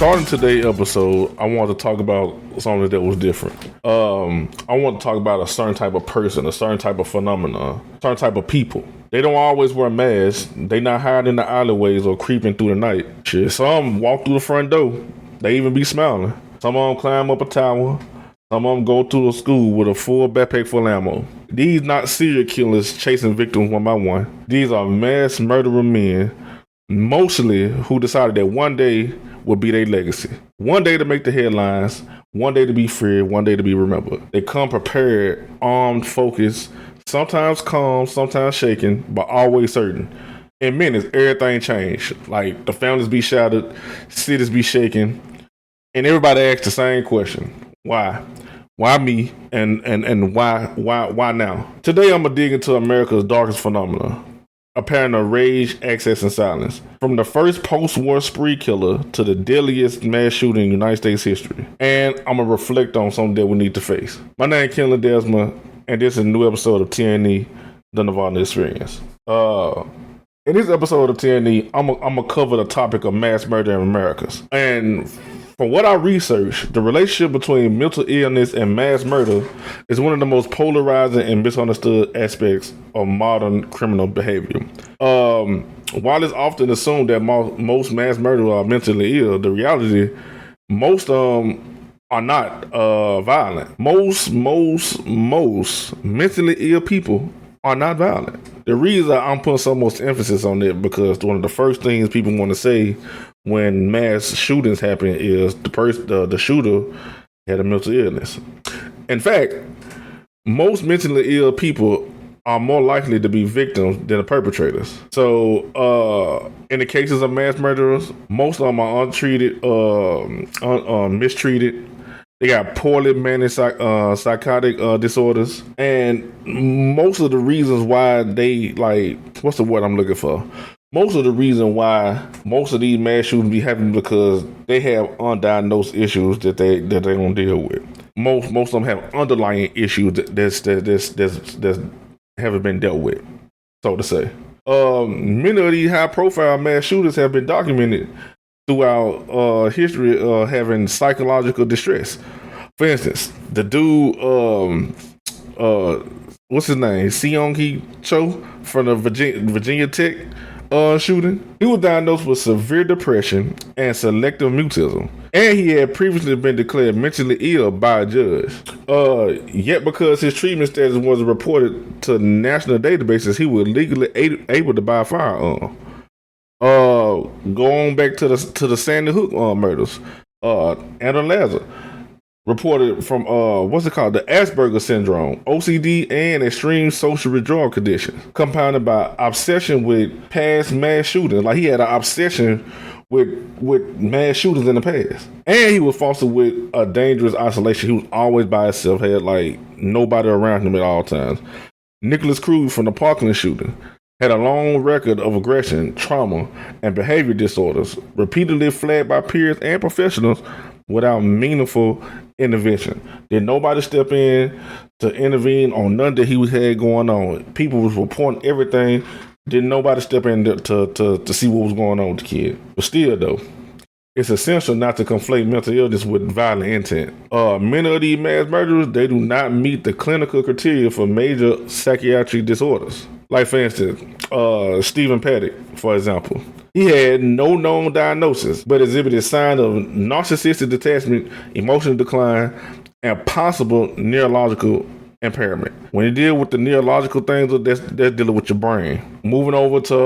Starting today's episode, I want to talk about something that was different. I want to talk about a certain type of person, a certain type of phenomenon, a certain type of people. They don't always wear masks. They not hiding in the alleyways or creeping through the night. Shit, some walk through the front door. They even be smiling. Some of them climb up a tower. Some of them go to a school with a full backpack full of ammo. These not serial killers chasing victims one by one. These are mass murderer men, mostly who decided that one day will be their legacy. One day to make the headlines, one day to be feared, one day to be remembered. They come prepared, armed, focused, sometimes calm, sometimes shaken, but always certain. In minutes, everything changed. Like, the families be shattered, cities be shaken, and everybody asks the same question. Why? Why me? And why now? Today I'm gonna dig into America's darkest phenomena. A pattern of rage, excess, and silence. From the first post-war spree killer to the deadliest mass shooting in United States history. And I'm going to reflect on something that we need to face. My name is Ken Ledesma, and this is a new episode of TNE, the Nerdvana Experience. In this episode of TNE, I'm going to cover the topic of mass murder in Americas. And from what I researched, the relationship between mental illness and mass murder is one of the most polarizing and misunderstood aspects of modern criminal behavior. While it's often assumed that most mass murderers are mentally ill, the reality, most are not violent. Most mentally ill people are not violent. The reason I'm putting so much emphasis on it because one of the first things people want to say when mass shootings happen is the shooter had a mental illness. In fact, most mentally ill people are more likely to be victims than the perpetrators. So, in the cases of mass murderers, most of them are untreated, mistreated. They got poorly managed psychotic disorders. And most of the reasons why they, what's the word I'm looking for? Most of the reason why most of these mass shootings be happening because they have undiagnosed issues that they don't deal with. Most of them have underlying issues that haven't been dealt with, so to say. Many of these high-profile mass shooters have been documented throughout history having psychological distress. For instance, the dude, what's his name? Seong-Hee Cho from the Virginia Tech shooting. He was diagnosed with severe depression and selective mutism. And he had previously been declared mentally ill by a judge. Yet because his treatment status wasn't reported to national databases, he was legally able to buy a firearm. Going back to the Sandy Hook murders, Anna Lazar reported from the Asperger syndrome, OCD, and extreme social withdrawal condition, compounded by obsession with past mass shootings. Like, he had an obsession with mass shootings in the past, and he was fostered with a dangerous isolation. He was always by himself, had nobody around him at all times. Nicholas Cruz from the Parkland shooting had a long record of aggression, trauma, and behavior disorders, repeatedly flagged by peers and professionals without meaningful intervention. Did nobody step in to intervene on nothing that he had going on? People was reporting everything. Didn't nobody step in to see what was going on with the kid? But still, though, it's essential not to conflate mental illness with violent intent. Many of these mass murderers, they do not meet the clinical criteria for major psychiatric disorders. Like, for instance, Stephen Paddock, for example. He had no known diagnosis, but exhibited signs of narcissistic detachment, emotional decline, and possible neurological impairment. When you deal with the neurological things, that's dealing with your brain. Moving over to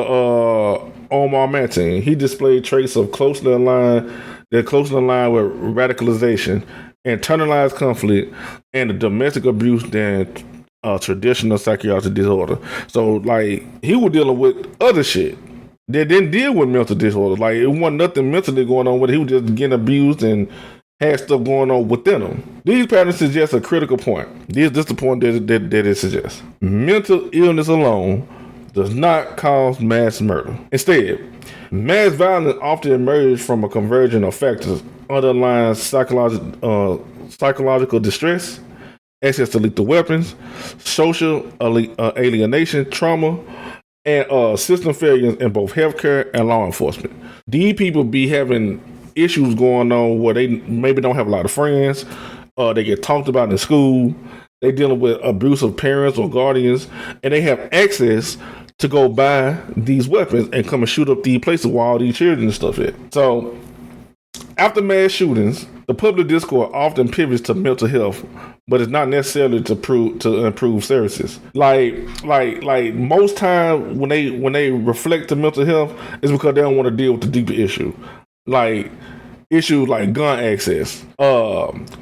Omar Mateen, he displayed traits of closely aligned with radicalization, internalized conflict, and the domestic abuse than traditional psychiatric disorder. So, he was dealing with other shit. They didn't deal with mental disorders. It wasn't nothing mentally going on with him. He was just getting abused and had stuff going on within him. These patterns suggest a critical point. This is the point that it suggests. Mental illness alone does not cause mass murder. Instead, mass violence often emerges from a convergence of factors underlying psychological distress, access to lethal weapons, social alienation, trauma, and system failures in both healthcare and law enforcement. These people be having issues going on where they maybe don't have a lot of friends. They get talked about in school. They dealing with abusive parents or guardians, and they have access to go buy these weapons and come and shoot up these places where all these children and stuff at. So after mass shootings, the public discourse often pivots to mental health, but it's not necessarily to improve services. Like most time when they reflect to mental health, it's because they don't want to deal with the deeper issue, like issues like gun access,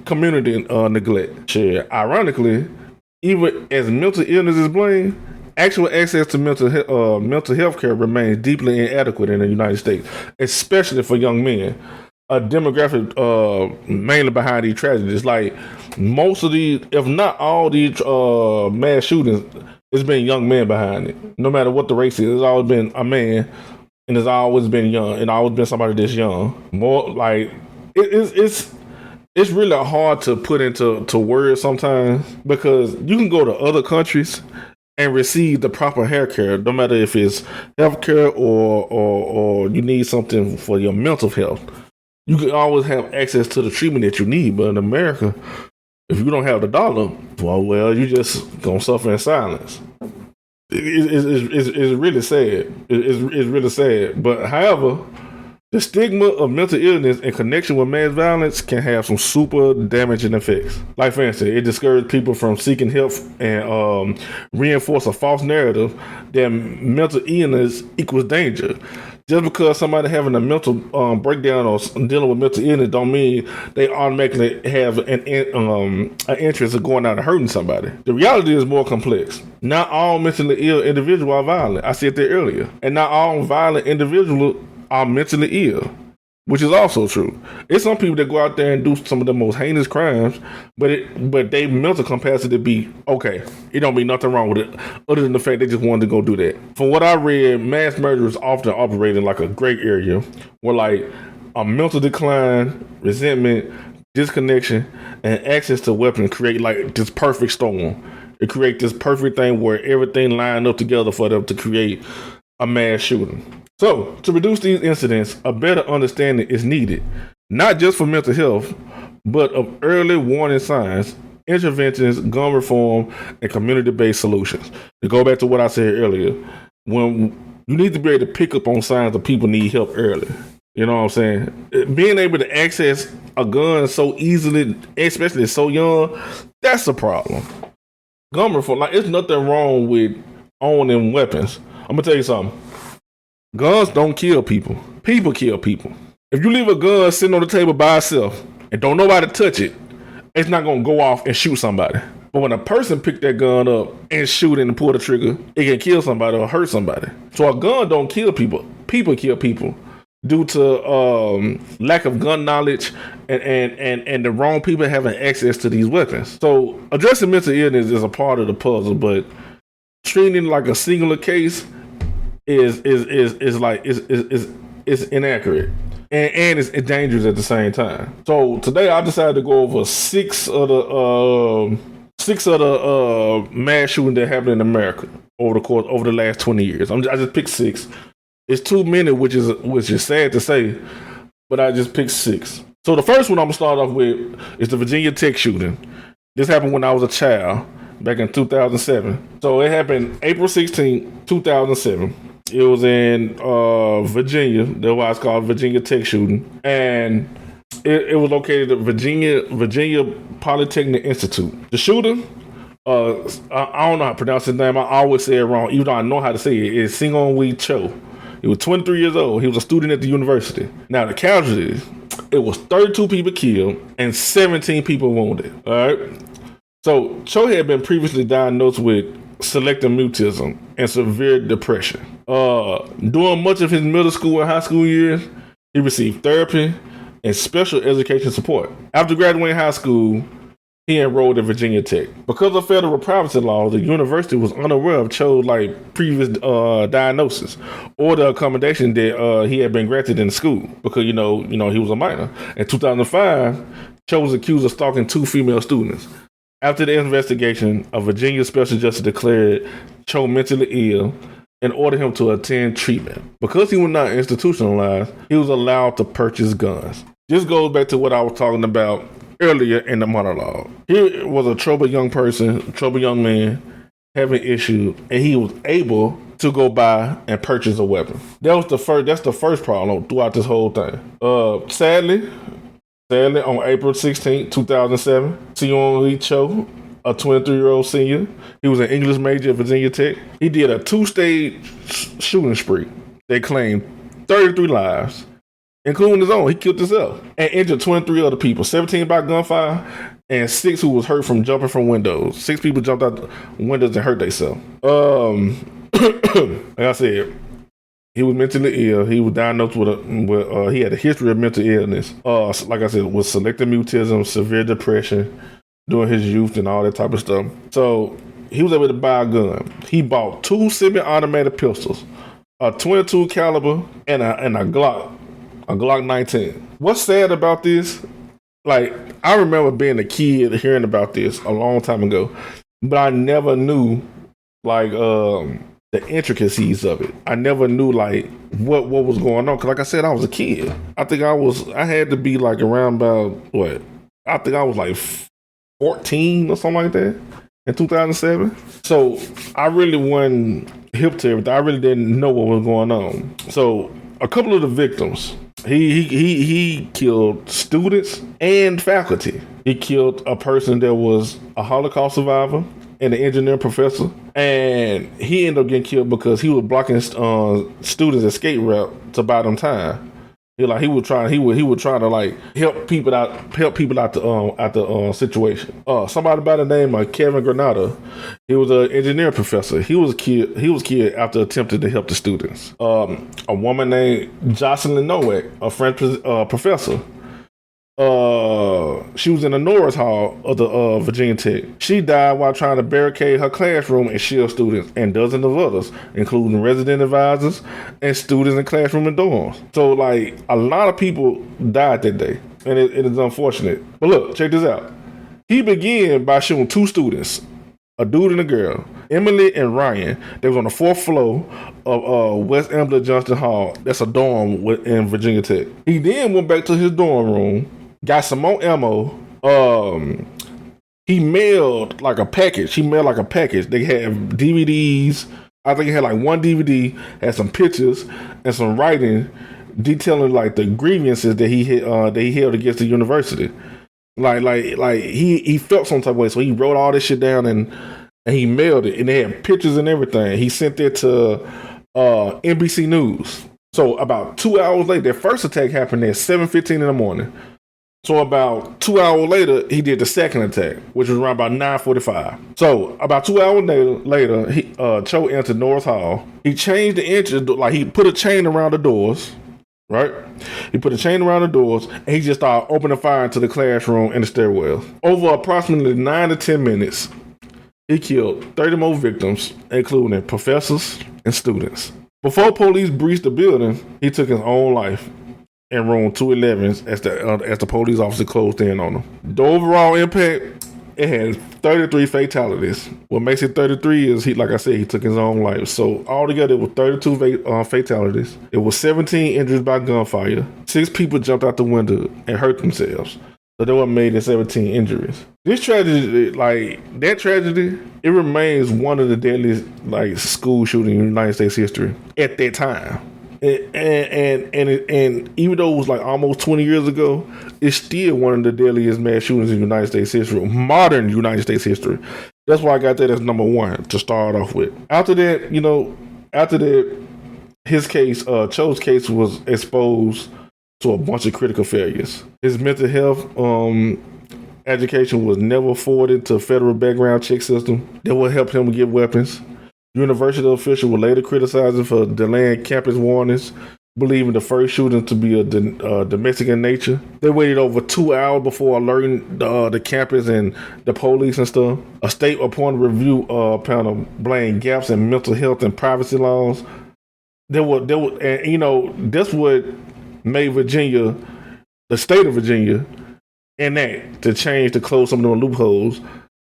community neglect. Shit. Ironically, even as mental illness is blamed, actual access to mental health care remains deeply inadequate in the United States, especially for young men. A demographic mainly behind these tragedies. Like most of these, if not all these mass shootings, it's been young men behind it. No matter what the race is, it's always been a man, and it's always been young, and always been somebody this young. More like it's really hard to put into words sometimes, because you can go to other countries and receive the proper hair care, no matter if it's health care or you need something for your mental health. You can always have access to the treatment that you need. But in America, if you don't have the dollar, well, you just gonna suffer in silence. It's really sad. It's really sad. But however, the stigma of mental illness in connection with mass violence can have some super damaging effects. Like, for instance, it discourages people from seeking help and reinforce a false narrative that mental illness equals danger. Just because somebody having a mental breakdown or dealing with mental illness don't mean they automatically have an interest in going out and hurting somebody. The reality is more complex. Not all mentally ill individuals are violent. I said that earlier. And not all violent individuals are mentally ill, which is also true. It's some people that go out there and do some of the most heinous crimes, but they mental capacity be okay. It don't be nothing wrong with it, other than the fact they just wanted to go do that. From what I read, mass murderers often operate in like a gray area where like a mental decline, resentment, disconnection, and access to weapons create like this perfect storm. It creates this perfect thing where everything lined up together for them to create a mass shooting. So, to reduce these incidents, a better understanding is needed, not just for mental health, but of early warning signs, interventions, gun reform, and community-based solutions. To go back to what I said earlier, when you need to be able to pick up on signs that people need help early. You know what I'm saying? Being able to access a gun so easily, especially so young, that's a problem. Gun reform, like, there's nothing wrong with owning weapons. I'm gonna tell you something. Guns don't kill people. People kill people. If you leave a gun sitting on the table by itself and don't nobody touch it, it's not going to go off and shoot somebody. But when a person pick that gun up and shoot it and pull the trigger, it can kill somebody or hurt somebody. So a gun don't kill people. People kill people due to lack of gun knowledge and the wrong people having access to these weapons. So addressing mental illness is a part of the puzzle, but treating it like a singular case is inaccurate and it's dangerous at the same time. So today I decided to go over six of the mass shootings that happened in America over the last 20 years. I just picked six. It's too many, which is sad to say, but I just picked six. So the first one I'm gonna start off with is the Virginia Tech shooting. This happened when I was a child back in 2007. So it happened April 16, 2007. It was in Virginia. That's why it's called Virginia Tech shooting. And it was located at Virginia Polytechnic Institute. The shooter, I don't know how to pronounce his name. I always say it wrong, even though I know how to say it. It's Singong Cho. He was 23 years old. He was a student at the university. Now, the casualties, it was 32 people killed and 17 people wounded. All right? So, Cho had been previously diagnosed with selective mutism and severe depression. During much of his middle school and high school years, he received therapy and special education support. After graduating high school, he enrolled at Virginia Tech. Because of federal privacy laws, the university was unaware of Cho's previous diagnosis or the accommodation that he had been granted in school because, you know, he was a minor. In 2005, Cho was accused of stalking 2 female students. After the investigation, a Virginia special justice declared Cho mentally ill and ordered him to attend treatment. Because he was not institutionalized, he was allowed to purchase guns. This goes back to what I was talking about earlier in the monologue. He was a troubled young person, troubled young man, having issues, and he was able to go buy and purchase a weapon. That's the first problem throughout this whole thing. Sadly, on April 16, 2007, Sion Lee Cho, a 23-year-old senior, he was an English major at Virginia Tech. He did a 2-stage shooting spree. They claimed 33 lives, including his own. He killed himself and injured 23 other people, 17 by gunfire, and 6 who was hurt from jumping from windows. 6 people jumped out the windows and hurt themselves. Like I said, he was mentally ill. He was diagnosed with he had a history of mental illness. Like I said, with selective mutism, severe depression during his youth, and all that type of stuff. So he was able to buy a gun. He bought 2 semi-automatic pistols, a 22 caliber, and a Glock 19. What's sad about this? Like, I remember being a kid hearing about this a long time ago, but I never knew like the intricacies of it. I never knew like what was going on. Cause like I said, I was a kid. I think I had to be like around about what? I think I was like 14 or something like that in 2007. So I really wasn't hip to everything. I really didn't know what was going on. So a couple of the victims, he killed students and faculty. He killed a person that was a Holocaust survivor and an engineering professor, and he ended up getting killed because he was blocking students' escape route to buy them time. He would try to like help people out the situation. Somebody by the name of Kevin Granada, he was an engineering professor. He was killed after attempting to help the students. A woman named Jocelyn Nowak, a French professor. She was in the Norris Hall of the Virginia Tech. She died while trying to barricade her classroom and shield students and dozens of others, including resident advisors and students in classroom and dorms. So, like, a lot of people died that day, and it is unfortunate. But look, check this out. He began by shooting 2 students, a dude and a girl, Emily and Ryan. They was on the 4th floor of West Ambler Johnston Hall. That's a dorm in Virginia Tech. He then went back to his dorm room, got some more ammo. He mailed like a package. They had DVDs. I think he had like 1 DVD, had some pictures and some writing detailing like the grievances that he held against the university. Like he felt some type of way, so he wrote all this shit down and he mailed it, and they had pictures and everything. He sent it to NBC News. So about 2 hours later, their first attack happened at 7:15 in the morning. So about 2 hours later, he did the second attack, which was around about 9:45. So about 2 hours later, Cho entered Norris Hall. He changed the entrance, like he put a chain around the doors, right? He put a chain around the doors, and he just started opening fire into the classroom and the stairwell. Over approximately 9 to 10 minutes, he killed 30 more victims, including professors and students. Before police breached the building, he took his own life in room 211 as the police officer closed in on him. The overall impact, it had 33 fatalities. What makes it 33 is he took his own life. So altogether, it was 32 fatalities. It was 17 injuries by gunfire. 6 people jumped out the window and hurt themselves. So they were made in 17 injuries. This tragedy, it remains one of the deadliest school shootings in United States history at that time. And even though it was like almost 20 years ago, it's still one of the deadliest mass shootings in United States history, modern United States history. That's why I got that as number 1 to start off with. After that, his case, Cho's case, was exposed to a bunch of critical failures. His mental health education was never forwarded to a federal background check system that would help him get weapons. University officials were later criticized him for delaying campus warnings, believing the first shooting to be a domestic in nature. They waited over 2 hours before alerting the campus and the police and stuff. A state-appointed review panel blamed gaps in mental health and privacy laws. That's what made Virginia, the state of Virginia, enact to close some of the loopholes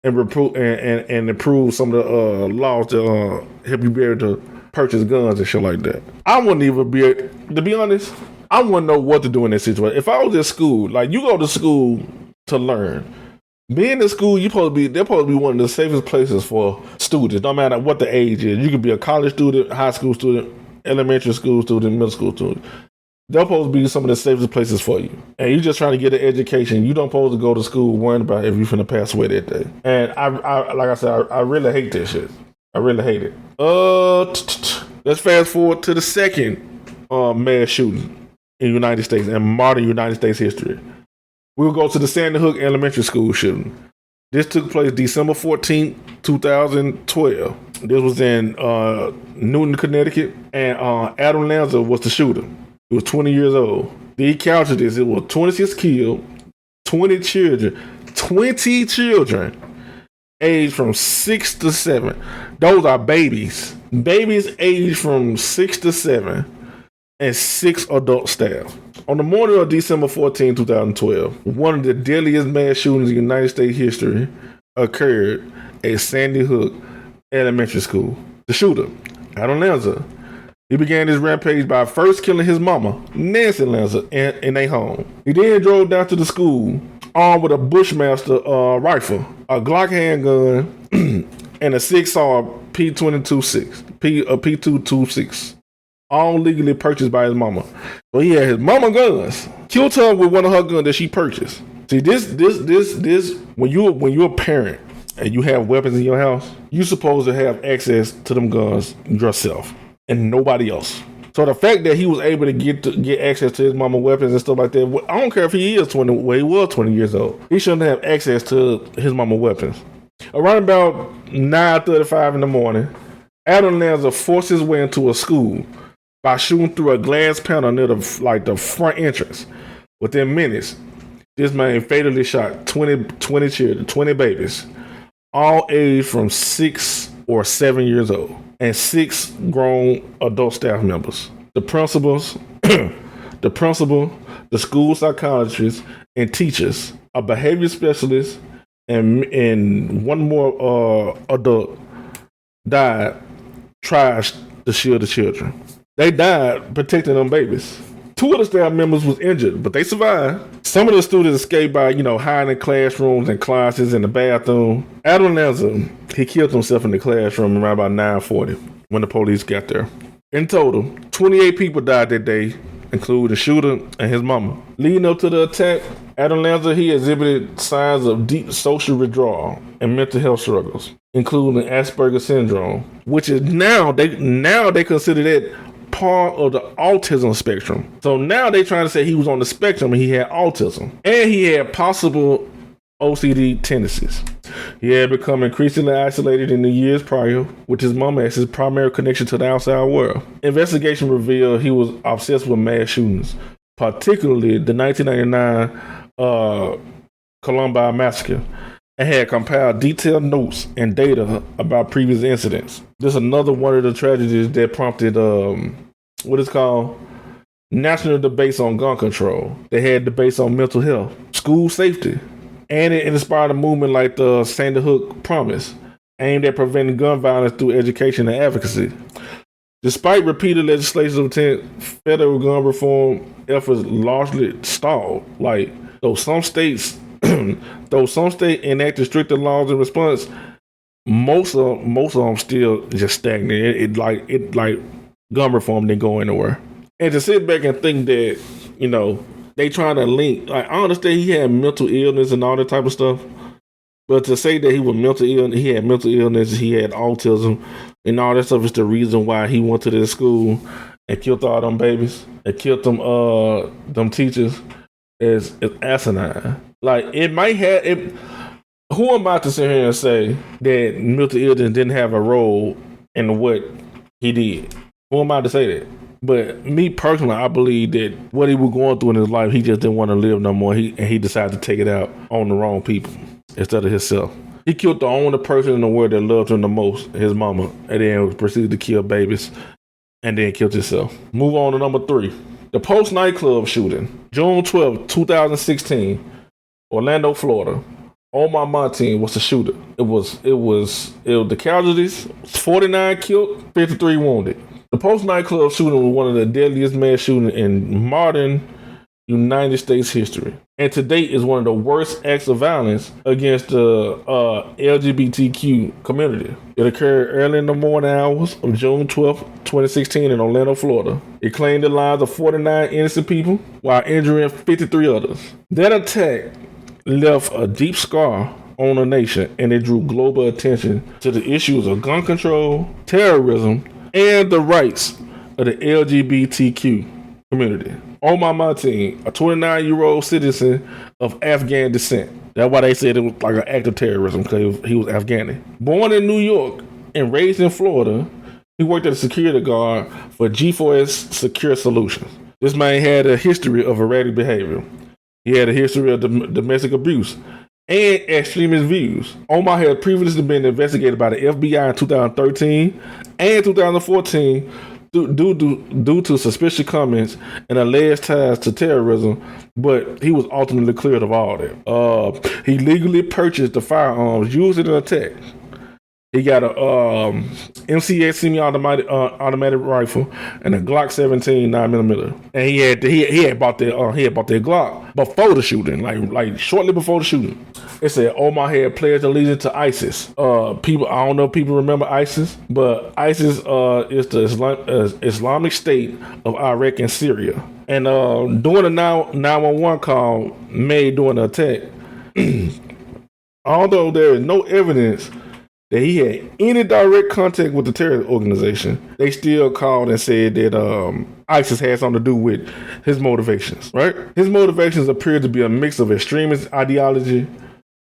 and improve some of the laws to help you be able to purchase guns and shit like that. I wouldn't even be, to be honest, I wouldn't know what to do in that situation. If I was at school, like you go to school to learn. Being in school, they're supposed to be one of the safest places for students, no matter what the age is. You could be a college student, high school student, elementary school student, middle school student. They're supposed to be some of the safest places for you. And you're just trying to get an education. You don't supposed to go to school worrying about if you're finna pass away that day. And I like I said, I really hate this shit. I really hate it. Let's fast forward to the second mass shooting in the United States, in modern United States history. We'll go to the Sandy Hook Elementary School shooting. This took place December 14th, 2012. This was in Newton, Connecticut. And Adam Lanza was the shooter. He was 20 years old. The casualties, it was 26 killed, 20 children aged from 6 to 7. Those are babies. Babies aged from 6 to 7 and 6 adult staff. On the morning of December 14, 2012, one of the deadliest mass shootings in United States history occurred at Sandy Hook Elementary School. The shooter, Adam Lanza, he began his rampage by first killing his mama, Nancy Lanza, in a home. He then drove down to the school armed with a Bushmaster rifle, a Glock handgun, and a 6-AR P226, all legally purchased by his mama. So he had his mama guns. Killed her with one of her guns that she purchased. See, this when you're a parent and you have weapons in your house, you're supposed to have access to them guns yourself and nobody else. So the fact that he was able to get access to his mama weapons and stuff like that, I don't care if he is 20, well, he was 20 years old. He shouldn't have access to his mama weapons. Around about 9:35 in the morning, Adam Lanza forced his way into a school by shooting through a glass panel near the front entrance. Within minutes, this man fatally shot 20 children, 20 babies, all aged from 6 or 7 years old, and 6 grown adult staff members. The principals, the school psychiatrists and teachers, a behavior specialist, and one more adult died trying to shield the children. They died protecting them babies. 2 of the staff members was injured, but they survived. Some of the students escaped by, hiding in classrooms and closets in the bathroom. Adam Lanza, he killed himself in the classroom around about 9:40 when the police got there. In total, 28 people died that day, including the shooter and his mama. Leading up to the attack, Adam Lanza, he exhibited signs of deep social withdrawal and mental health struggles, including Asperger's syndrome, which is now they consider that part of the autism spectrum. So now they trying to say he was on the spectrum and he had autism. And he had possible OCD tendencies. He had become increasingly isolated in the years prior, with his mama as his primary connection to the outside world. Investigation revealed he was obsessed with mass shootings, particularly the 1999 Columbine massacre, and had compiled detailed notes and data about previous incidents. This is another one of the tragedies that prompted what is called national debates on gun control. They had debates on mental health, school safety, and it inspired a movement like the Sandy Hook Promise, aimed at preventing gun violence through education and advocacy. Despite repeated legislative intent, federal gun reform efforts largely stalled. Though some states enacted stricter laws in response, most of them still just stagnant. It gun reform didn't go anywhere. And to sit back and think that, they trying to link, I understand he had mental illness and all that type of stuff, but to say that he had mental illness, he had autism and all that stuff is the reason why he went to this school and killed all them babies and killed them teachers is asinine. It might have it. Who am I to sit here and say that mental illness didn't have a role in what he did? Who am I to say that? But me personally, I believe that what he was going through in his life, he just didn't want to live no more. He decided to take it out on the wrong people instead of himself. He killed the only person in the world that loved him the most, his mama, and then proceeded to kill babies, and then killed himself. Move on to number 3. The Pulse nightclub shooting, June 12, 2016, Orlando, Florida. Omar Monteen was the shooter. It was the casualties, 49 killed, 53 wounded. The Pulse nightclub shooting was one of the deadliest mass shootings in modern United States history, and to date is one of the worst acts of violence against the LGBTQ community. It occurred early in the morning hours of June 12, 2016 in Orlando, Florida. It claimed the lives of 49 innocent people while injuring 53 others. That attack left a deep scar on the nation, and it drew global attention to the issues of gun control, terrorism, and the rights of the LGBTQ community. Omar Monteen, a 29-year-old citizen of Afghan descent. That's why they said it was like an act of terrorism, because he was Afghani. Born in New York and raised in Florida, he worked as a security guard for G4S Secure Solutions. This man had a history of erratic behavior. He had a history of domestic abuse and extremist views. Omar had previously been investigated by the FBI in 2013 and 2014 due to suspicious comments and alleged ties to terrorism, but he was ultimately cleared of all that. He legally purchased the firearms used in the attack. He got a MCX semi-automatic rifle and a Glock 17 9mm, and he had bought that Glock before the shooting, like shortly before the shooting. It said Omar had pledged allegiance to ISIS. People, I don't know if people remember ISIS, but ISIS is the Islamic State of Iraq and Syria. And during the 911 call made during the attack, although there is no evidence that he had any direct contact with the terrorist organization, they still called and said that ISIS had something to do with his motivations, right? His motivations appear to be a mix of extremist ideology,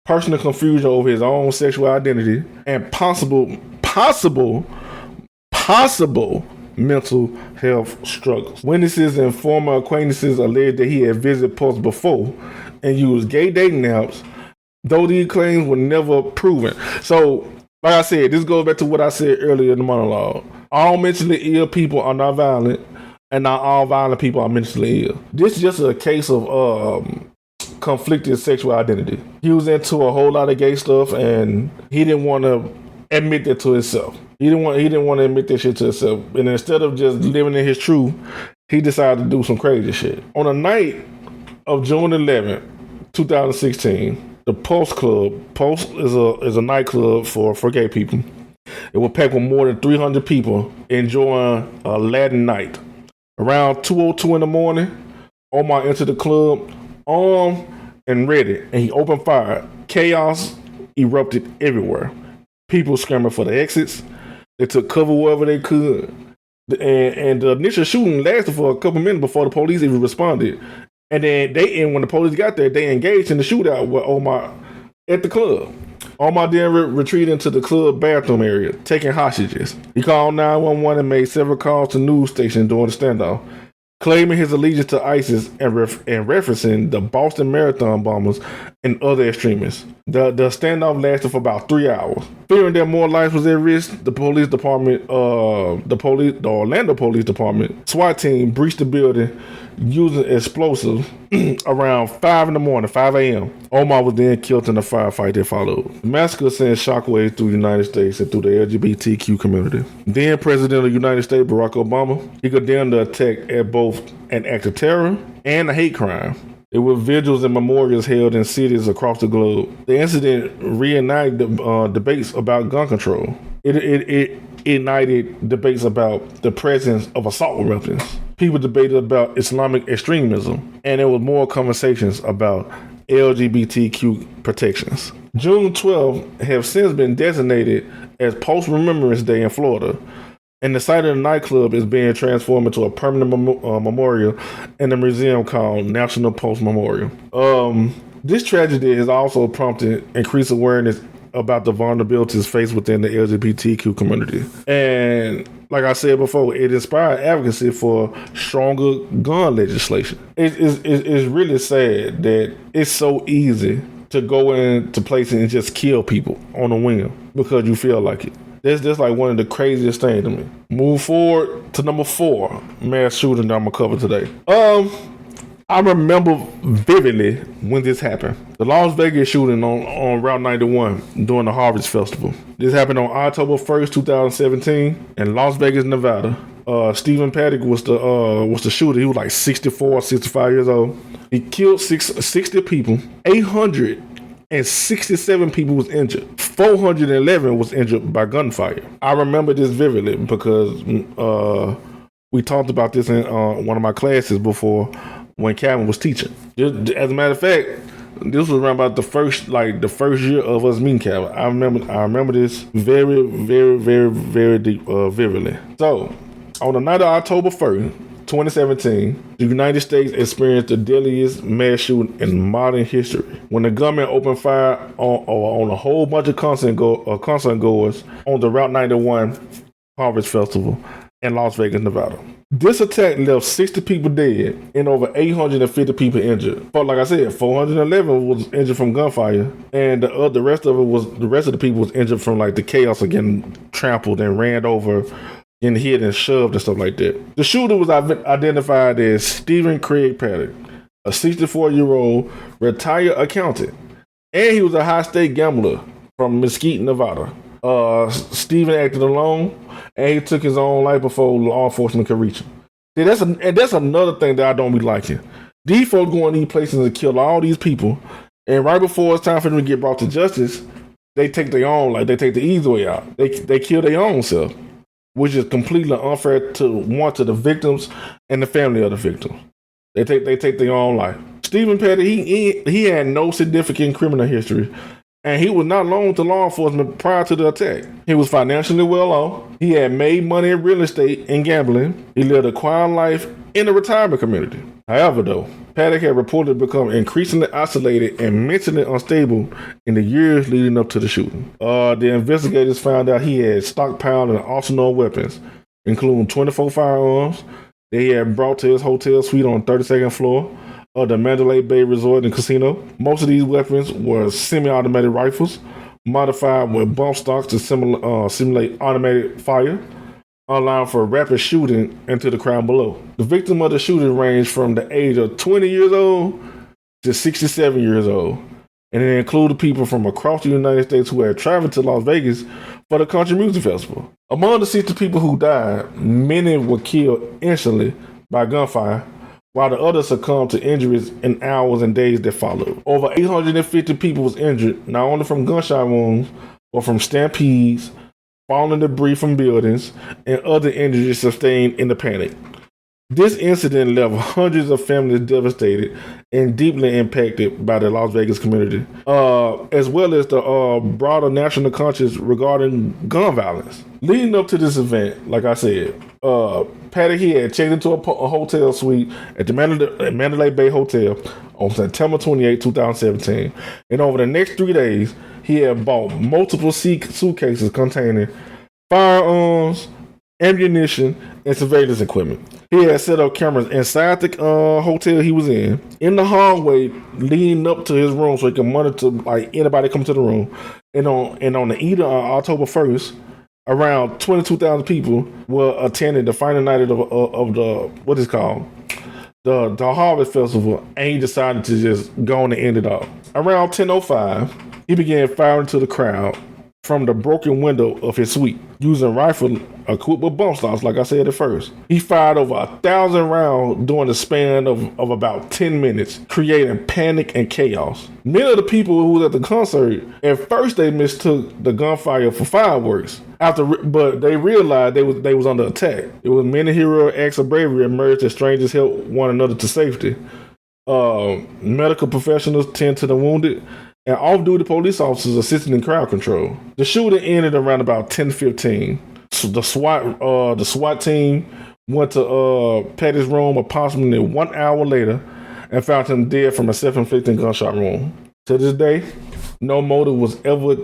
personal confusion over his own sexual identity, and possible mental health struggles. Witnesses and former acquaintances alleged that he had visited Pulse before and used gay dating apps, though these claims were never proven. So, like I said, this goes back to what I said earlier in the monologue. All mentally ill people are not violent, and not all violent people are mentally ill. This is just a case of conflicted sexual identity. He was into a whole lot of gay stuff, and he didn't want to admit that to himself. He didn't want to admit that shit to himself. And instead of just living in his truth, he decided to do some crazy shit. On the night of June 11th, 2016, the Pulse Club. Pulse is a nightclub for gay people. It was packed with more than 300 people enjoying a Latin night. Around 2:02 in the morning, Omar entered the club armed and ready, and he opened fire. Chaos erupted everywhere. People screaming for the exits. They took cover wherever they could. And the initial shooting lasted for a couple minutes before the police even responded. And then when the police got there, they engaged in the shootout with Omar at the club. Omar then retreated into the club bathroom area, taking hostages. He called 911 and made several calls to news stations during the standoff, claiming his allegiance to ISIS and referencing the Boston Marathon bombers and other extremists. The standoff lasted for about 3 hours. Fearing that more lives was at risk, the Orlando Police Department SWAT team breached the building using explosives around 5 a.m. Omar was then killed in a firefight that followed. The massacre sent shockwaves through the United States and through the LGBTQ community. Then President of the United States, Barack Obama, he condemned the attack as both an act of terror and a hate crime. There were vigils and memorials held in cities across the globe. The incident reignited debates about gun control. It ignited debates about the presence of assault weapons. People debated about Islamic extremism, and there was more conversations about LGBTQ protections. June 12th have since been designated as Post Remembrance Day in Florida, and the site of the nightclub is being transformed into a permanent memorial in a museum called National Post Memorial. This tragedy has also prompted increased awareness about the vulnerabilities faced within the LGBTQ community. And like I said before, it inspired advocacy for stronger gun legislation. It's really sad that it's so easy to go into places and just kill people on a whim because you feel like it. That's like one of the craziest things to me. Move forward to number 4 mass shooting that I'm gonna cover today. I remember vividly when this happened. The Las Vegas shooting on Route 91 during the Harvest Festival. This happened on October 1st, 2017 in Las Vegas, Nevada. Stephen Paddock was the shooter. He was like 64, 65 years old. He killed 60 people. 867 people was injured. 411 was injured by gunfire. I remember this vividly because we talked about this in one of my classes before when Calvin was teaching. As a matter of fact, this was around about the first year of us meeting Calvin. I remember this very, very, very, very deep, vividly. So, on the night of October 1st, 2017, the United States experienced the deadliest mass shooting in modern history when the gunman opened fire on a whole bunch of concert goers on the Route 91 Harvest Festival in Las Vegas, Nevada. This attack left 60 people dead and over 850 people injured. But like I said, 411 was injured from gunfire, and the rest of the people was injured from like the chaos of getting trampled and ran over, getting hit and shoved and stuff like that. The shooter was identified as Stephen Craig Paddock, a 64-year-old retired accountant, and he was a high-stake gambler from Mesquite, Nevada. Stephen acted alone, and he took his own life before law enforcement could reach him. See, that's another thing that I don't be liking. These folks go in these places and kill all these people, and right before it's time for them to get brought to justice, they take their own life. They take the easy way out. They kill their own self, which is completely unfair to the victims and the family of the victims. They take their own life. Stephen Paddock, he had no significant criminal history, and he was not known to law enforcement prior to the attack. He was financially well off. He had made money in real estate and gambling. He lived a quiet life in the retirement community. However, though, Paddock had reportedly become increasingly isolated and mentally unstable in the years leading up to the shooting. The investigators found out he had stockpiled an arsenal of weapons, including 24 firearms that he had brought to his hotel suite on the 32nd floor of the Mandalay Bay Resort and Casino. Most of these weapons were semi-automatic rifles, modified with bump stocks to simulate automatic fire, allowing for rapid shooting into the crowd below. The victim of the shooting ranged from the age of 20 years old to 67 years old, and it included people from across the United States who had traveled to Las Vegas for the country music festival. Among the 60 people who died, many were killed instantly by gunfire, while the others succumbed to injuries in hours and days that followed. Over 850 people was injured, not only from gunshot wounds, but from stampedes, falling debris from buildings, and other injuries sustained in the panic. This incident left hundreds of families devastated and deeply impacted by the Las Vegas community, as well as the broader national conscience regarding gun violence. Leading up to this event, like I said, Paddock had checked into a hotel suite at the Mandalay Bay Hotel on September 28, 2017, and over the next 3 days, he had bought multiple suitcases containing firearms, ammunition, and surveillance equipment. He had set up cameras inside the hotel he was in the hallway leading up to his room, so he could monitor like anybody come to the room. And on the evening of October 1st, around 22,000 people were attending the final night of the what is called the Harvest Festival, and he decided to just go on and end it all. Around 10:05, he began firing to the crowd from the broken window of his suite, using rifle equipped with bump stocks, like I said at first. He fired over 1,000 rounds during the span of about 10 minutes, creating panic and chaos. Many of the people who was at the concert, at first they mistook the gunfire for fireworks, but they realized they was under attack. It was many hero acts of bravery emerged as strangers helped one another to safety. Medical professionals tend to the wounded, and off-duty police officers assisting in crowd control. The shooting ended around about 10:15. So the SWAT team went to Paddock's room approximately 1 hour later and found him dead from a self-inflicted gunshot wound. To this day, no motive was ever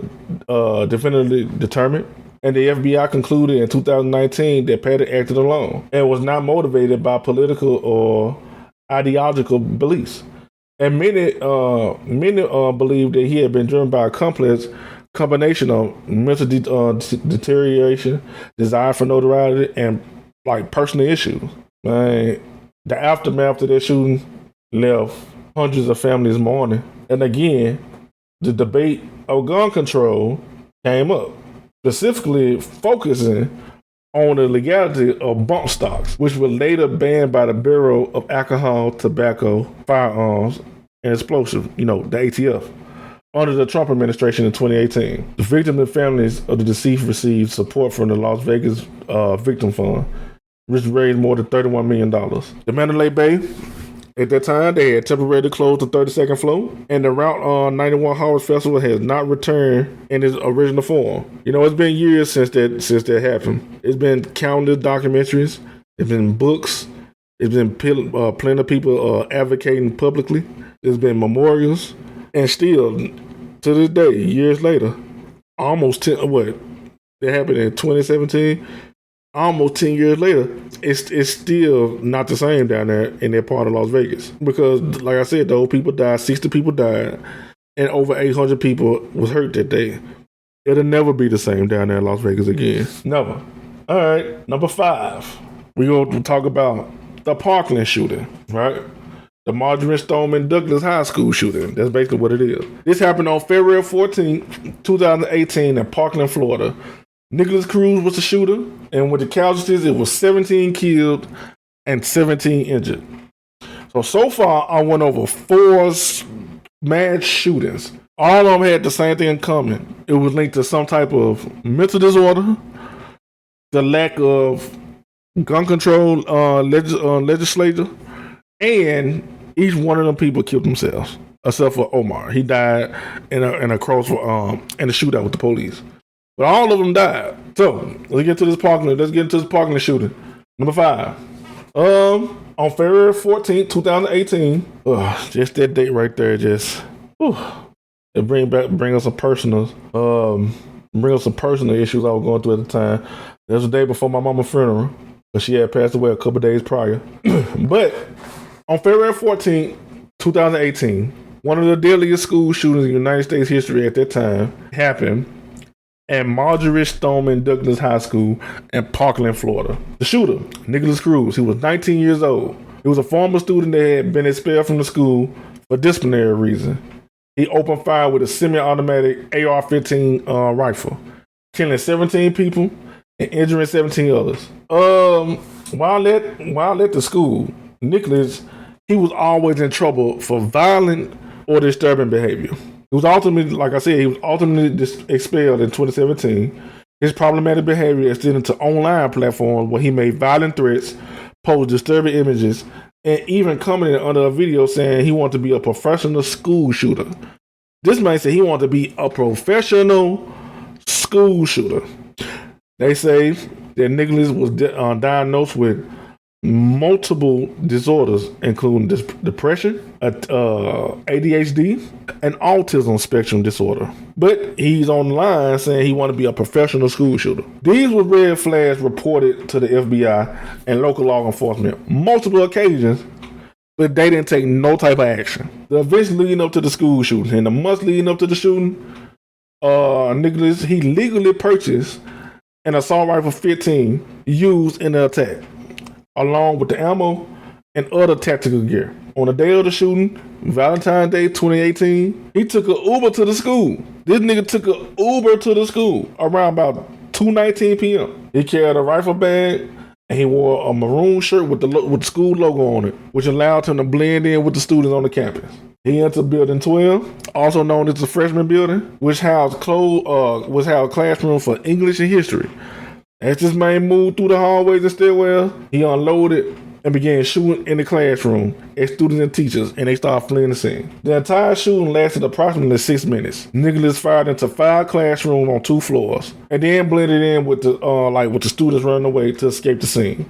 definitively determined, and the FBI concluded in 2019 that Paddock acted alone and was not motivated by political or ideological beliefs. And many believe that he had been driven by a complex combination of mental deterioration, desire for notoriety, and like personal issues. Man, the aftermath of that shooting left hundreds of families mourning. And again, the debate of gun control came up, specifically focusing on the legality of bump stocks, which were later banned by the Bureau of Alcohol, Tobacco, Firearms, and Explosives, the ATF, under the Trump administration in 2018. The victims and families of the deceased received support from the Las Vegas Victim Fund, which raised more than $31 million. The Mandalay Bay, at that time, they had temporarily closed the 32nd floor, and the Route 91 Harvest Festival has not returned in its original form. It's been years since that happened. It's been countless documentaries, it's been books, it's been plenty of people advocating publicly, there's been memorials, and still, to this day, years later, almost 10, that happened in 2017, almost 10 years later, it's still not the same down there in that part of Las Vegas. Because, like I said, those people died, 60 people died, and over 800 people was hurt that day. It'll never be the same down there in Las Vegas again. Never. All right, number 5. We're going to talk about the Parkland shooting, right? The Marjorie Stoneman Douglas High School shooting. That's basically what it is. This happened on February 14, 2018 in Parkland, Florida. Nicholas Cruz was the shooter, and with the casualties, it was 17 killed and 17 injured. So far, I went over 4 mass shootings. All of them had the same thing in common. It was linked to some type of mental disorder, the lack of gun control legislature, and each one of them people killed themselves, except for Omar. He died in a shootout with the police. But all of them died. So let's get into this Parkland shooting. Number 5. On February 14th, 2018. Just that date right there. It bring us some personal issues I was going through at the time. That was the day before my mama's funeral, but she had passed away a couple days prior. But on February 14th, 2018, one of the deadliest school shootings in United States history at that time happened at Marjorie Stoneman Douglas High School in Parkland, Florida. The shooter, Nicholas Cruz, he was 19 years old. He was a former student that had been expelled from the school for disciplinary reason. He opened fire with a semi-automatic AR-15 rifle, killing 17 people and injuring 17 others. While at the school, Nicholas, he was always in trouble for violent or disturbing behavior. He was ultimately expelled in 2017. His problematic behavior extended to online platforms where he made violent threats, posted disturbing images, and even commented under a video saying he wanted to be a professional school shooter. This man said he wanted to be a professional school shooter. They say that Nicholas was diagnosed with multiple disorders, including depression, ADHD, and autism spectrum disorder. But he's online saying he wanted to be a professional school shooter. These were red flags reported to the FBI and local law enforcement multiple occasions, but they didn't take no type of action. The events leading up to the school shooting and the months leading up to the shooting, Nicholas, he legally purchased an assault rifle 15 used in the attack, along with the ammo and other tactical gear. On the day of the shooting, Valentine's Day 2018, he took an Uber to the school. This nigga took an Uber to the school around about 2:19 p.m. He carried a rifle bag and he wore a maroon shirt with the school logo on it, which allowed him to blend in with the students on the campus. He entered Building 12, also known as the freshman building, which housed classroom for English and history. As this man moved through the hallways and stairwell, he unloaded and began shooting in the classroom at students and teachers, and they started fleeing the scene. The entire shooting lasted approximately 6 minutes. Nicholas fired into 5 classrooms on 2 floors, and then blended in with the students running away to escape the scene.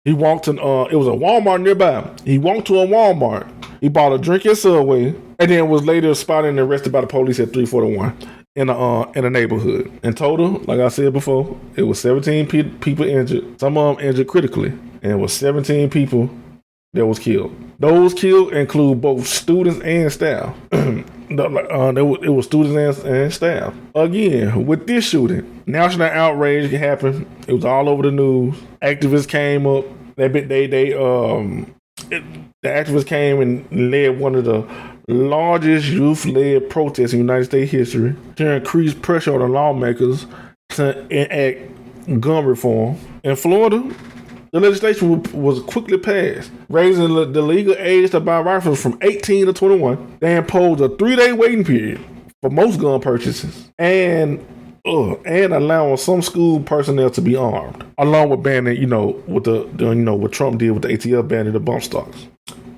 He walked to it was a Walmart nearby. He walked to a Walmart. He bought a drink at Subway, and then was later spotted and arrested by the police at 341 in a neighborhood. In total, like I said before, it was 17 people injured. Some of them injured critically, and it was 17 people that was killed. Those killed include both students and staff. It was students and staff. Again, with this shooting, national outrage happened. It was all over the news. Activists came up. the activists came and led one of the largest youth-led protests in United States history to increase pressure on the lawmakers to enact gun reform. In Florida, the legislation was quickly passed, raising the legal age to buy rifles from 18 to 21. They imposed a 3-day waiting period for most gun purchases, and allowing some school personnel to be armed, along with banning, what Trump did with the ATF banning the bump stocks.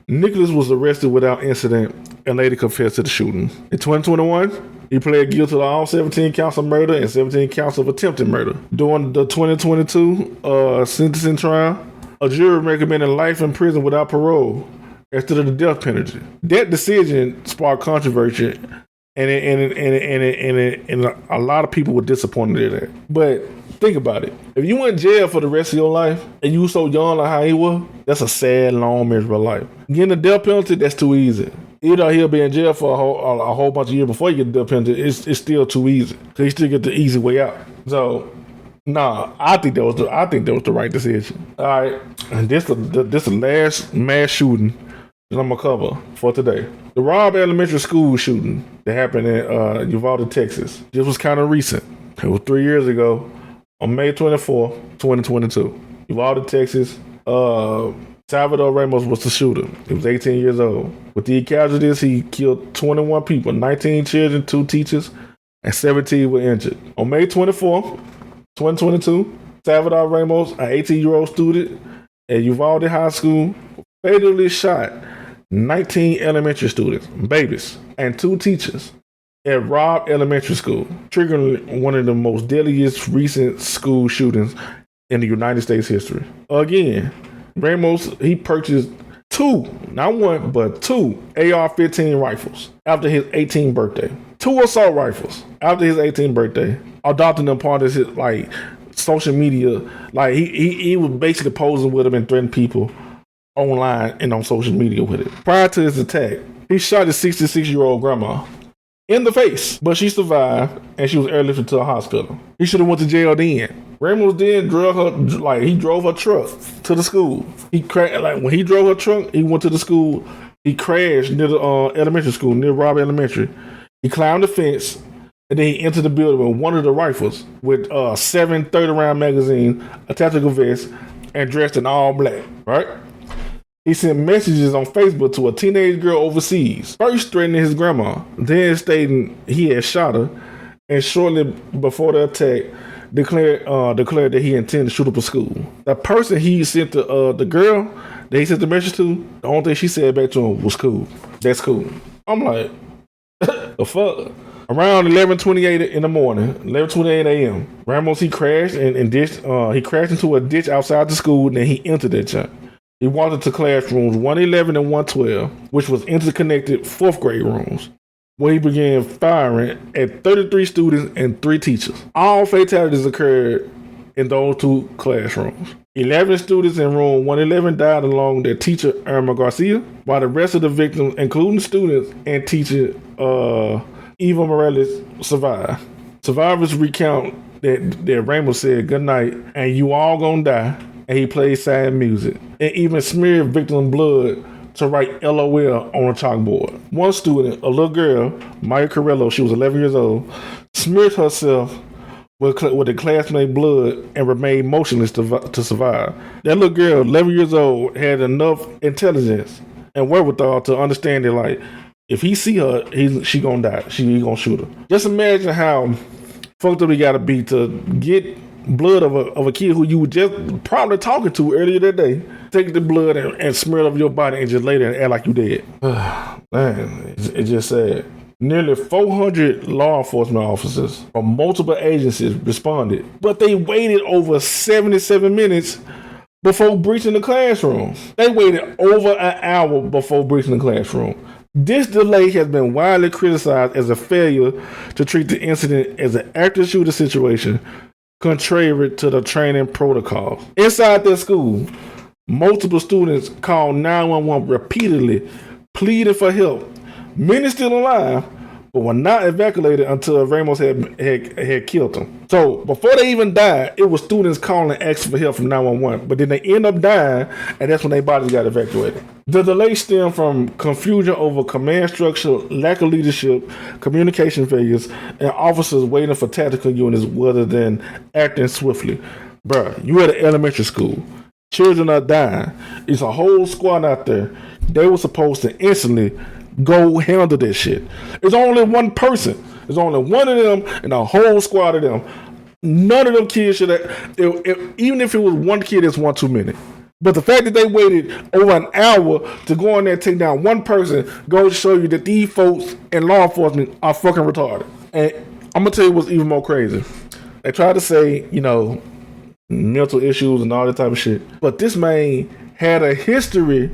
Nicholas was arrested without incident and later confessed to the shooting. In 2021, he pled guilty to all 17 counts of murder and 17 counts of attempted murder. During the 2022 sentencing trial, a jury recommended life in prison without parole instead of the death penalty. That decision sparked controversy, and a lot of people were disappointed in that. But think about it. If you went in jail for the rest of your life and you were so young like how he was, that's a sad, long, miserable life. Getting the death penalty, that's too easy. Even though he'll be in jail for a whole bunch of years before you get the death penalty, it's still too easy. Because you still get the easy way out. So, I think that was the right decision. All right, and this the last mass shooting that I'm gonna cover for today. The Robb Elementary School shooting that happened in Uvalde, Texas. This was kind of recent. It was 3 years ago, on May 24th, 2022. Uvalde, Texas. Salvador Ramos was the shooter. He was 18 years old. With the casualties, he killed 21 people, 19 children, 2 teachers, and 17 were injured. On May 24th, 2022, Salvador Ramos, an 18-year-old student at Uvalde High School, fatally shot 19 elementary students, babies, and 2 teachers at Robb Elementary School, triggering one of the most deadliest recent school shootings in the United States history. Again, Ramos, he purchased 2, not 1, but 2 AR-15 rifles after his 18th birthday. 2 assault rifles after his 18th birthday, adopting them part of his social media. He was basically posing with them and threatening people online and on social media with it. Prior to his attack, he shot his 66-year-old grandma in the face, but she survived and she was airlifted to a hospital. He should have went to jail then. Ramos then he drove her truck to the school. When he drove her truck, he went to the school. He crashed near the elementary school, near Robb Elementary. He climbed the fence, and then he entered the building with one of the rifles with 7 30-round magazines, a tactical vest, and dressed in all black, right? He sent messages on Facebook to a teenage girl overseas, first threatening his grandma, then stating he had shot her, and shortly before the attack, declared that he intended to shoot up a school. The person he sent the girl that he sent the message to, the only thing she said back to him was cool. That's cool. I'm like, the fuck? Around 11:28 in the morning, 11:28 a.m., Ramos, he crashed he crashed into a ditch outside the school, and then he entered that junk. He walked into classrooms 111 and 112, which was interconnected 4th grade rooms, where he began firing at 33 students and 3 teachers. All fatalities occurred in those 2 classrooms. 11 students in room 111 died along with their teacher, Irma Garcia, while the rest of the victims, including students and teacher Eva Morales, survived. Survivors recount that Ramos said, "Good night, and you all gonna die," and he played sad music, and even smeared victim blood to write LOL on a chalkboard. One student, a little girl, Maya Carrillo, she was 11 years old, smeared herself with the classmate blood and remained motionless to survive. That little girl, 11 years old, had enough intelligence and wherewithal to understand that, if he see her, she gonna die. He gonna shoot her. Just imagine how fucked up he gotta be to get blood of a kid who you were just probably talking to earlier that day, take the blood and smear it over your body and just lay there and act like you dead. Man, it's just sad. Nearly 400 law enforcement officers from multiple agencies responded, but they waited over 77 minutes before breaching the classroom. They waited over an hour before breaching the classroom. This delay has been widely criticized as a failure to treat the incident as an active shooter situation, contrary to the training protocols. Inside their school, multiple students called 911 repeatedly, pleading for help. Many still alive, but were not evacuated until Ramos had killed them. So before they even died, it was students calling asking for help from 911. But then they end up dying, and that's when their bodies got evacuated. The delay stemmed from confusion over command structure, lack of leadership, communication failures, and officers waiting for tactical units rather than acting swiftly. Bruh, you at an elementary school. Children are dying. It's a whole squad out there. They were supposed to instantly go handle this shit. It's only one person. There's only one of them and a whole squad of them. None of them kids should have, even if it was one kid, it's one too many. But the fact that they waited over an hour to go in there and take down one person goes to show you that these folks in law enforcement are fucking retarded. And I'm going to tell you what's even more crazy. They try to say, mental issues and all that type of shit. But this man had a history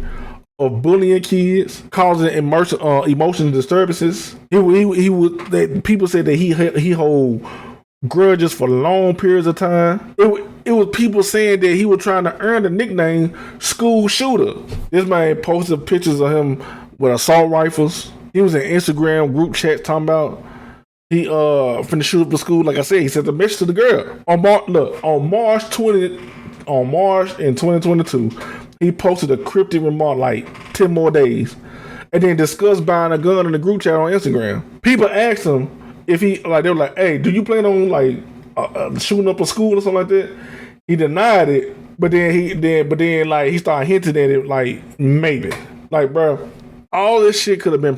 of bullying kids, causing emotional disturbances. People said that he hold grudges for long periods of time. It was people saying that he was trying to earn the nickname school shooter. This man posted pictures of him with assault rifles. He was in Instagram group chats talking about he finna shoot up the school. Like I said, he sent a message to the girl. On March in 2022, he posted a cryptic remark like 10 more days, and then discussed buying a gun in the group chat on Instagram. People asked him if they were like, "Hey, do you plan on shooting up a school or something like that?" He denied it, but then he started hinting at it like maybe, like, bro. All this shit could have been,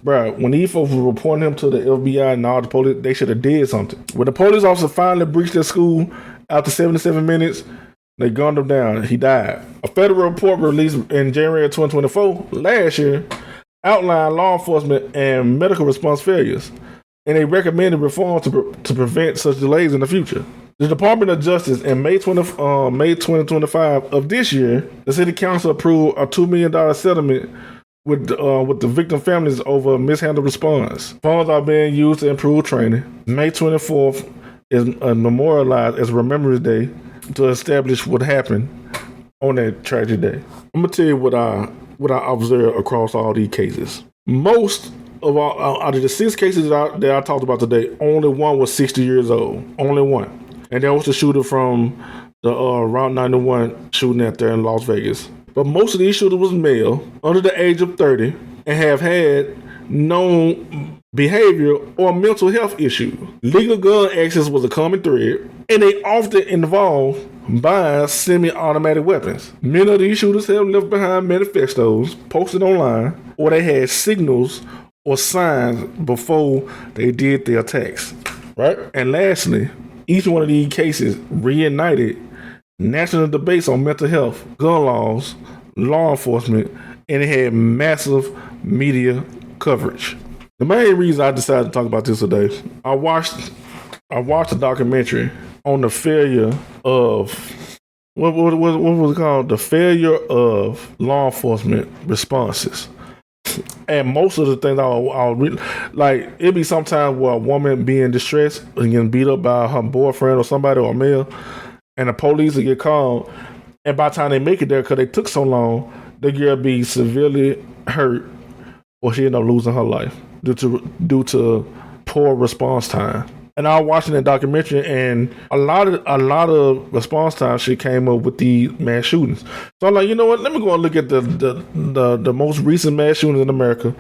bro. When these folks were reporting him to the FBI and all the police, they should have did something. When the police officer finally breached their school after 77 minutes, they gunned him down. He died. A federal report released in January of 2024, last year, outlined law enforcement and medical response failures, and they recommended reform to prevent such delays in the future. The Department of Justice in May 2025 of this year, the City Council approved a $2 million settlement with the victim families over mishandled response. Funds are being used to improve training. May 24th is memorialized as Remembrance Day to establish what happened on that tragic day. I'm gonna tell you what I observed across all these cases. Most of all, out of the 6 cases that I talked about today, only one was 60 years old. Only one, and that was the shooter from the Route 91 shooting out there in Las Vegas. But most of these shooters was male, under the age of 30, and have had known behavior or mental health issues. Legal gun access was a common thread, and they often involved buying semi-automatic weapons. Many of these shooters have left behind manifestos posted online, or they had signals or signs before they did their attacks. Right? And lastly, each one of these cases reignited national debates on mental health, gun laws, law enforcement, and it had massive media coverage. The main reason I decided to talk about this today, I watched a documentary on the failure of what was it called? The failure of law enforcement responses. And most of the things I'll read, like, it'd be sometimes where a woman being distressed and getting beat up by her boyfriend or somebody or a male, and the police will get called, and by the time they make it there, because they took so long, the girl be severely hurt, or she end up losing her life due to poor response time. And I was watching that documentary, and a lot of response time shit came up with the mass shootings. So I'm like, you know what? Let me go and look at the most recent mass shootings in America.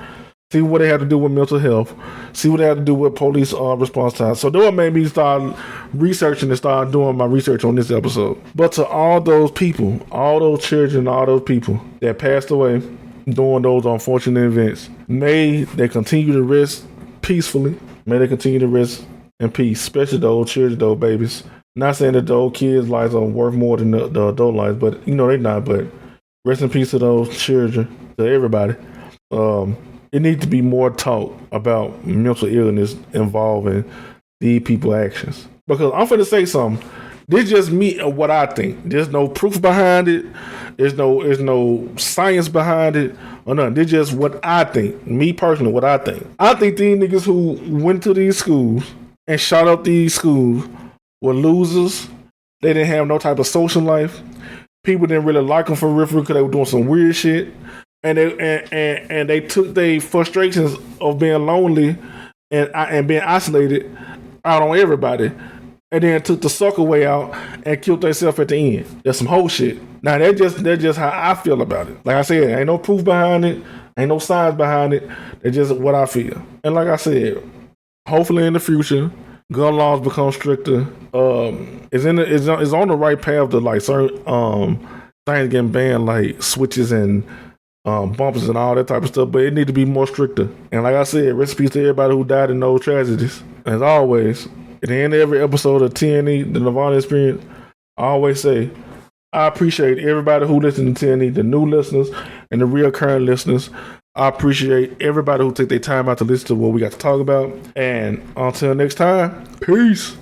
See what they had to do with mental health. See what they had to do with police response time. So that what made me start researching and start doing my research on this episode. But to all those people, all those children, all those people that passed away during those unfortunate events, may they continue to rest peacefully. May they continue to rest in peace, especially those children, those babies. Not saying that those kids' lives are worth more than the adult lives, but they're not. But rest in peace to those children, to everybody. It needs to be more talk about mental illness involving these people's actions. Because I'm finna say something. This just me of what I think. There's no proof behind it. There's no science behind it or nothing. This just what I think. Me personally, what I think. I think these niggas who went to these schools and shot up these schools were losers. They didn't have no type of social life. People didn't really like them for real because they were doing some weird shit. And they took their frustrations of being lonely and being isolated out on everybody, and then took the sucker way out and killed themselves at the end. That's some whole shit. Now that's just how I feel about it. Like I said, ain't no proof behind it, ain't no science behind it. It's just what I feel. And like I said, hopefully in the future, gun laws become stricter. It's on the right path to like certain things getting banned, like switches and bumpers and all that type of stuff. But it need to be more stricter. And like I said, recipes to everybody who died in those tragedies. As always, at the end of every episode of TNE, the Nerdvana Experience, I always say, I appreciate everybody who listens to TNE, the new listeners and the reoccurring listeners. I appreciate everybody who take their time out to listen to what we got to talk about. And until next time, peace.